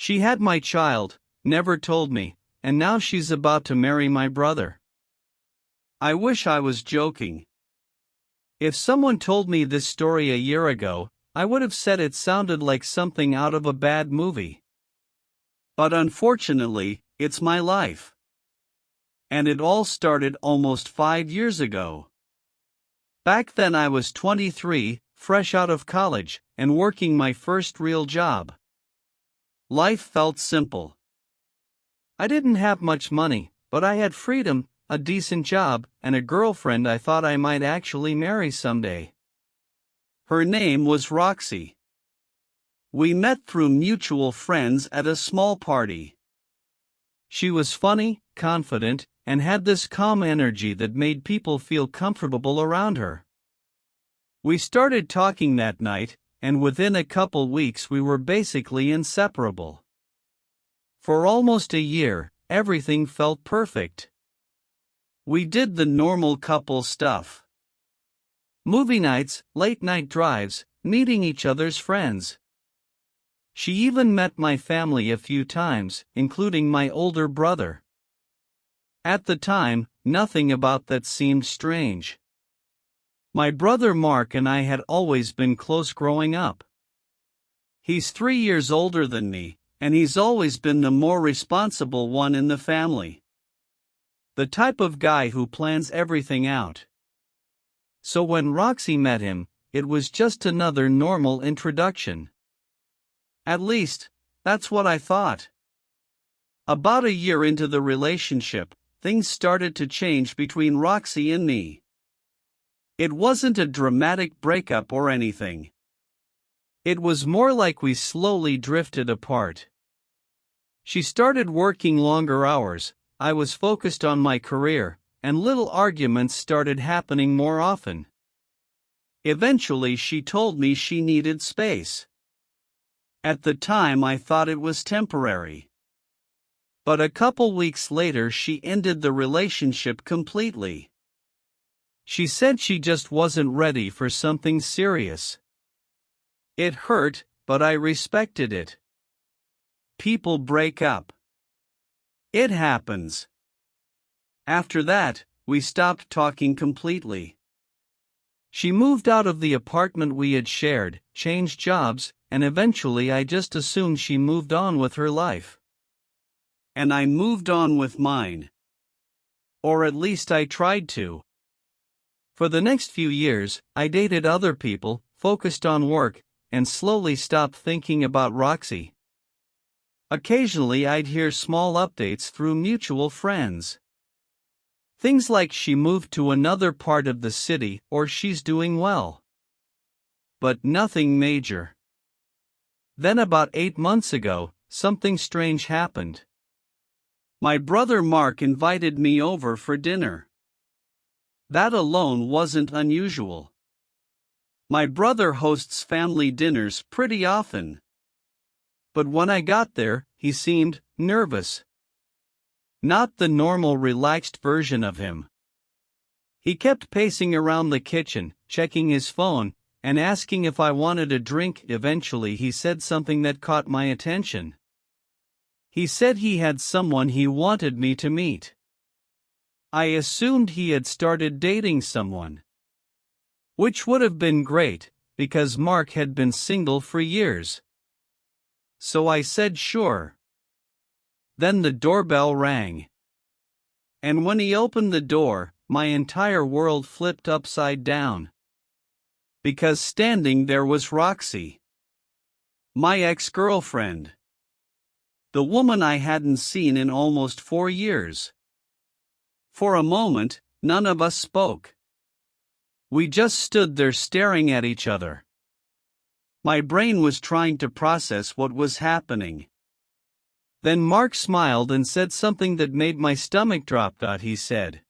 She had my child, never told me, and now she's about to marry my brother. I wish I was joking. If someone told me this story a year ago, I would have said it sounded like something out of a bad movie. But unfortunately, it's my life. And it all started almost 5 years ago. Back then I was 23, fresh out of college, and working my first real job. Life felt simple. I didn't have much money, but I had freedom, a decent job, and a girlfriend I thought I might actually marry someday. Her name was Roxy. We met through mutual friends at a small party. She was funny, confident, and had this calm energy that made people feel comfortable around her. We started talking that night, and within a couple weeks we were basically inseparable. For almost a year, everything felt perfect. We did the normal couple stuff. Movie nights, late-night drives, meeting each other's friends. She even met my family a few times, including my older brother. At the time, nothing about that seemed strange. My brother Mark and I had always been close growing up. He's 3 years older than me, and he's always been the more responsible one in the family. The type of guy who plans everything out. So when Roxy met him, it was just another normal introduction. At least, that's what I thought. About a year into the relationship, things started to change between Roxy and me. It wasn't a dramatic breakup or anything. It was more like we slowly drifted apart. She started working longer hours, I was focused on my career, and little arguments started happening more often. Eventually she told me she needed space. At the time I thought it was temporary. But a couple weeks later she ended the relationship completely. She said she just wasn't ready for something serious. It hurt, but I respected it. People break up. It happens. After that, we stopped talking completely. She moved out of the apartment we had shared, changed jobs, and eventually I just assumed she moved on with her life. And I moved on with mine. Or at least I tried to. For the next few years, I dated other people, focused on work, and slowly stopped thinking about Roxy. Occasionally I'd hear small updates through mutual friends. Things like she moved to another part of the city or she's doing well. But nothing major. Then about 8 months ago, something strange happened. My brother Mark invited me over for dinner. That alone wasn't unusual. My brother hosts family dinners pretty often. But when I got there, he seemed nervous. Not the normal relaxed version of him. He kept pacing around the kitchen, checking his phone, and asking if I wanted a drink. Eventually he said something that caught my attention. He said he had someone he wanted me to meet. I assumed he had started dating someone. Which would have been great, because Mark had been single for years. So I said sure. Then the doorbell rang. And when he opened the door, my entire world flipped upside down. Because standing there was Roxy. My ex-girlfriend. The woman I hadn't seen in almost 4 years. For a moment, none of us spoke. We just stood there staring at each other. My brain was trying to process what was happening. Then Mark smiled and said something that made my stomach drop. He said,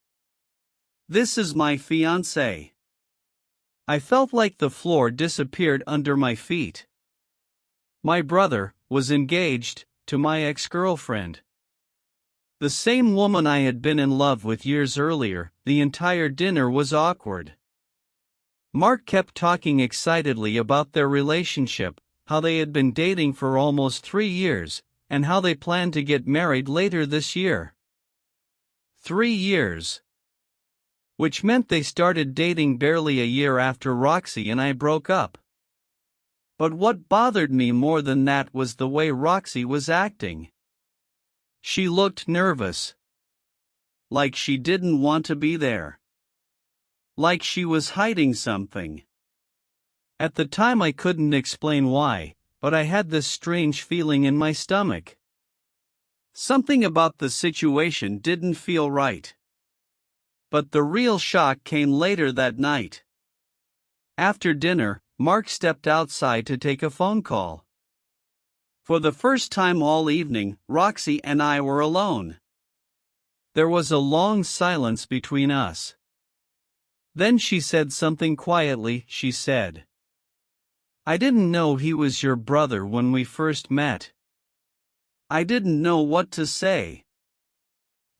"This is my fiancée." I felt like the floor disappeared under my feet. My brother was engaged to my ex-girlfriend. The same woman I had been in love with years earlier. The entire dinner was awkward. Mark kept talking excitedly about their relationship, how they had been dating for almost 3 years, and how they plan to get married later this year. 3 years. Which meant they started dating barely a year after Roxy and I broke up. But what bothered me more than that was the way Roxy was acting. She looked nervous. Like she didn't want to be there. Like she was hiding something. At the time I couldn't explain why, but I had this strange feeling in my stomach. Something about the situation didn't feel right. But the real shock came later that night. After dinner, Mark stepped outside to take a phone call. For the first time all evening, Roxy and I were alone. There was a long silence between us. Then she said something quietly. She said, "I didn't know he was your brother when we first met." I didn't know what to say.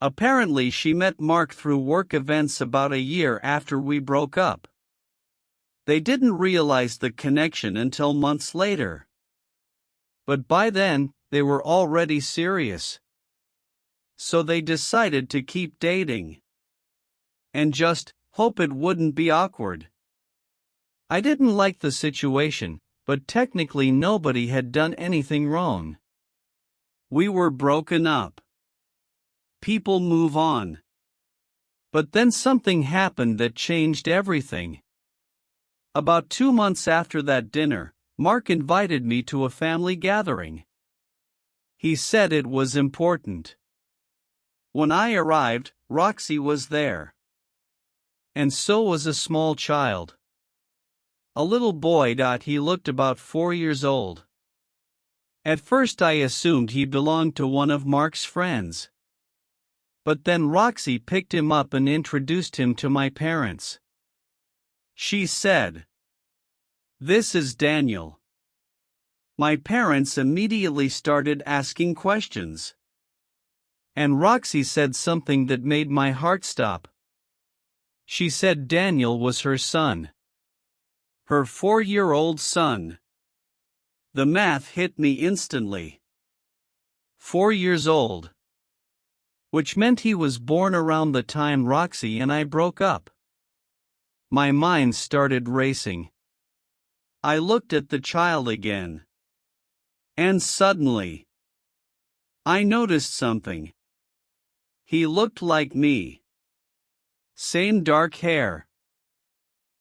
Apparently she met Mark through work events about a year after we broke up. They didn't realize the connection until months later. But by then, they were already serious. So they decided to keep dating. And just hope it wouldn't be awkward. I didn't like the situation, but technically nobody had done anything wrong. We were broken up. People move on. But then something happened that changed everything. About 2 months after that dinner, Mark invited me to a family gathering. He said it was important. When I arrived, Roxy was there. And so was a small child. A little boy. He looked about 4 years old. At first I assumed he belonged to one of Mark's friends. But then Roxy picked him up and introduced him to my parents. She said, "This is Daniel." My parents immediately started asking questions. And Roxy said something that made my heart stop. She said Daniel was her son. Her 4-year-old son. The math hit me instantly. 4 years old. Which meant he was born around the time Roxy and I broke up. My mind started racing. I looked at the child again. And suddenly, I noticed something. He looked like me. Same dark hair.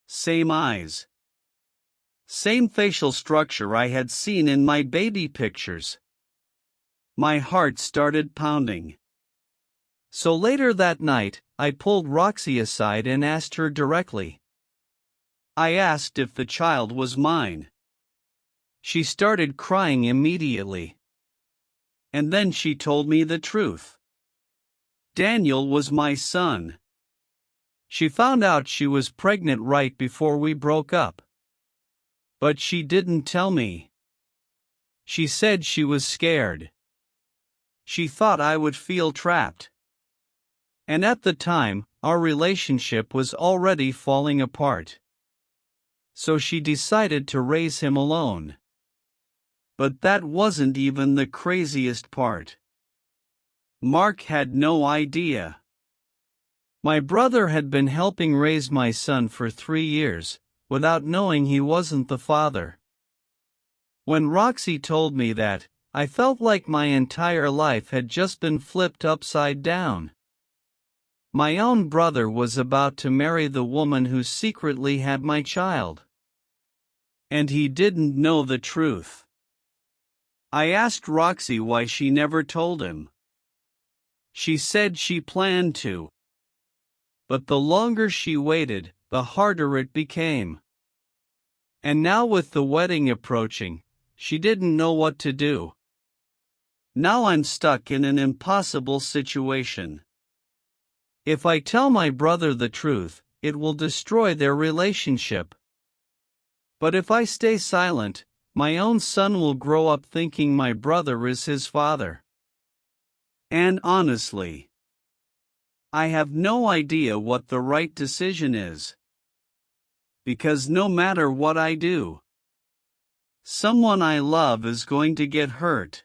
Same eyes. Same facial structure I had seen in my baby pictures. My heart started pounding. So later that night, I pulled Roxy aside and asked her directly. I asked if the child was mine. She started crying immediately. And then she told me the truth. Daniel was my son. She found out she was pregnant right before we broke up. But she didn't tell me. She said she was scared. She thought I would feel trapped. And at the time, our relationship was already falling apart. So she decided to raise him alone. But that wasn't even the craziest part. Mark had no idea. My brother had been helping raise my son for 3 years, without knowing he wasn't the father. When Roxy told me that, I felt like my entire life had just been flipped upside down. My own brother was about to marry the woman who secretly had my child. And he didn't know the truth. I asked Roxy why she never told him. She said she planned to. But the longer she waited, the harder it became. And now with the wedding approaching, she didn't know what to do. Now I'm stuck in an impossible situation. If I tell my brother the truth, it will destroy their relationship. But if I stay silent, my own son will grow up thinking my brother is his father. And honestly, I have no idea what the right decision is. Because no matter what I do, someone I love is going to get hurt.